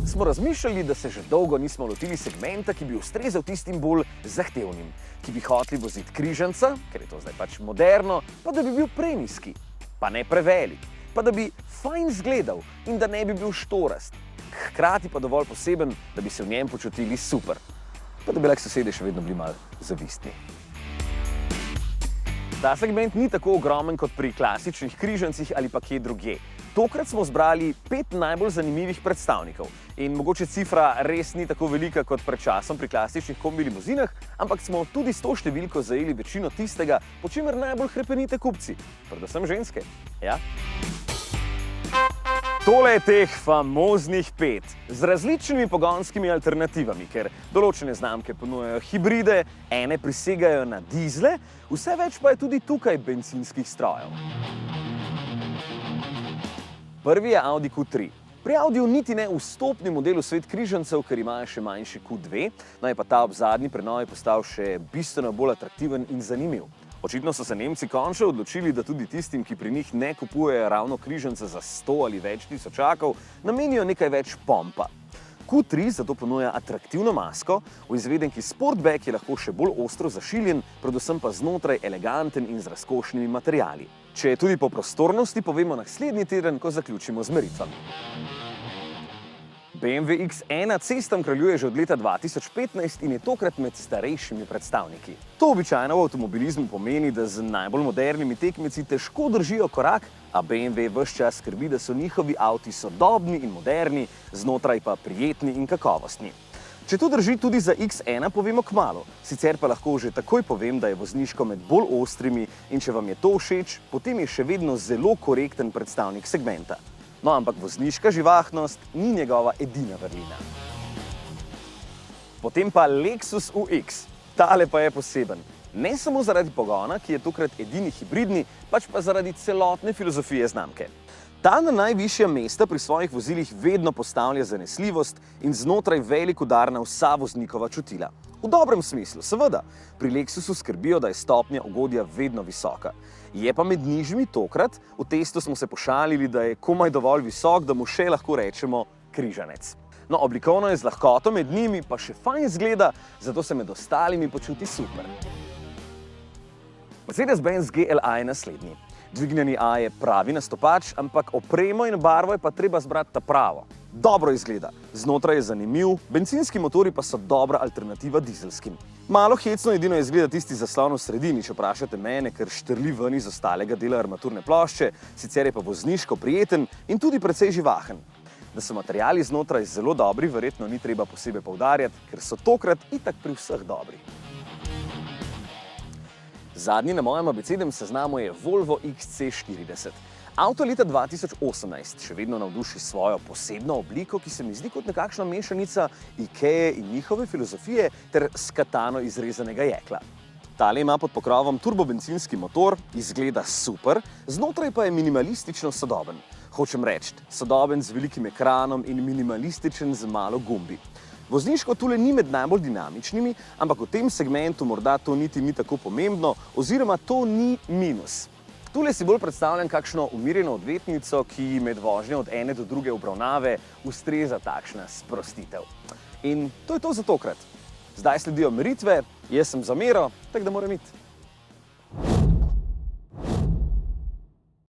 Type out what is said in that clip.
smo razmišljali, da se že dolgo nismo lotili segmenta, ki bi ustrezal tistim bolj zahtevnim, ki bi hoteli voziti križanca, ker je to zdaj pač moderno, pa da bi bil prenizki, pa ne prevelik, pa da bi fajn izgledal in da ne bi bil štorast, hkrati pa dovolj poseben, da bi se v njem počutili super, pa da bi lahko sosedje še vedno bili malo zavistni. Ta segment ni tako ogromen kot pri klasičnih križancih ali pa kje drugje. Tokrat smo zbrali 5 najbolj zanimivih predstavnikov in mogoče cifra res ni tako velika kot pred časom pri klasičnih kombi limuzinah, ampak smo tudi s to številko zajeli večino tistega, po čemer najbolj hrepenite kupci, predvsem ženske. Ja? Tole je teh famoznih 5 z različnimi pogonskimi alternativami, ker določene znamke ponujajo hibride, ene prisegajo na dizle, vse več pa je tudi tukaj bencinskih strojev. Prvi je Audi Q3. Pri Audiju niti ne vstopni model v svet križancev, ker imajo še manjši Q2, no je pa ta ob zadnji prenovi postal še bistveno bolj atraktiven in zanimiv. Očitno so se Nemci končno odločili, da tudi tistim, ki pri njih ne kupujejo ravno križance za 100 ali več tisočakov, namenijo nekaj več pompa. Q3 zato ponuja atraktivno masko, v izvedenki Sportback je lahko še bolj ostro zašiljen, predvsem pa znotraj eleganten in z razkošnimi materiali. Če je tudi po prostornosti, povemo naslednji teden, ko zaključimo z meritvami. BMW X1 cestam kraljuje že od leta 2015 in je tokrat med starejšimi predstavniki. To običajno v avtomobilizmu pomeni, da z najbolj modernimi tekmeci težko držijo korak, a BMW ves čas skrbi, da so njihovi avti sodobni in moderni, znotraj pa prijetni in kakovostni. Če to drži tudi za X1, povemo kmalu, sicer pa lahko že takoj povem, da je vozniško med bolj ostrimi in če vam je to všeč, potem je še vedno zelo korekten predstavnik segmenta. No, ampak vozniška živahnost ni njegova edina vrlina. Potem pa Lexus UX. Tale pa je poseben. Ne samo zaradi pogona, ki je tokrat edini hibridni, pač pa zaradi celotne filozofije znamke. Ta na najvišja mesta pri svojih vozilih vedno postavlja zanesljivost in znotraj velik udar na vsa voznikova čutila. V dobrem smislu, seveda. Pri Lexusu skrbijo, da je stopnja ugodja vedno visoka. Je pa med nižjimi tokrat, v testu smo se pošalili, da je komaj dovolj visok, da mu še lahko rečemo križanec. No, oblikovno je z lahkoto med njimi, pa še fajn izgleda, zato se med ostalimi počuti super. Mercedes-Benz GLA je naslednji. Dvignjeni A je pravi nastopač, ampak opremo in barvo je pa treba zbrati ta pravo. Dobro izgleda, znotraj je zanimiv, bencinski motorji pa so dobra alternativa dizelskim. Malo hecno edino izgleda tisti zaslon v sredini, če vprašate mene, ker štrli ven iz ostalega dela armaturne plošče, sicer je pa vozniško prijeten in tudi precej živahen. Da so materiali znotraj zelo dobri, verjetno ni treba posebej poudarjati, ker so tokrat itak pri vseh dobri. Zadnji na mojem abecednem seznamu je Volvo XC40. Avto leta 2018 še vedno navduši s svojo posebno obliko, ki se mi zdi kot nekakšna mešanica Ikee in njihove filozofije ter s katano izrezanega jekla. Tale ima pod pokrovom turbobencinski motor, izgleda super, znotraj pa je minimalistično sodoben. Hočem reči, sodoben z velikim ekranom in minimalističen z malo gumbi. Vozniško tule ni med najbolj dinamičnimi, ampak v tem segmentu morda to niti ni tako pomembno, oziroma to ni minus. Tule si bolj predstavljam kakšno umirjeno odvetnico, ki med vožnjo od ene do druge obravnave ustreza takšna sprostitev. In to je to za tokrat. Zdaj sledijo meritve, jaz sem za mero, tako da moram iti.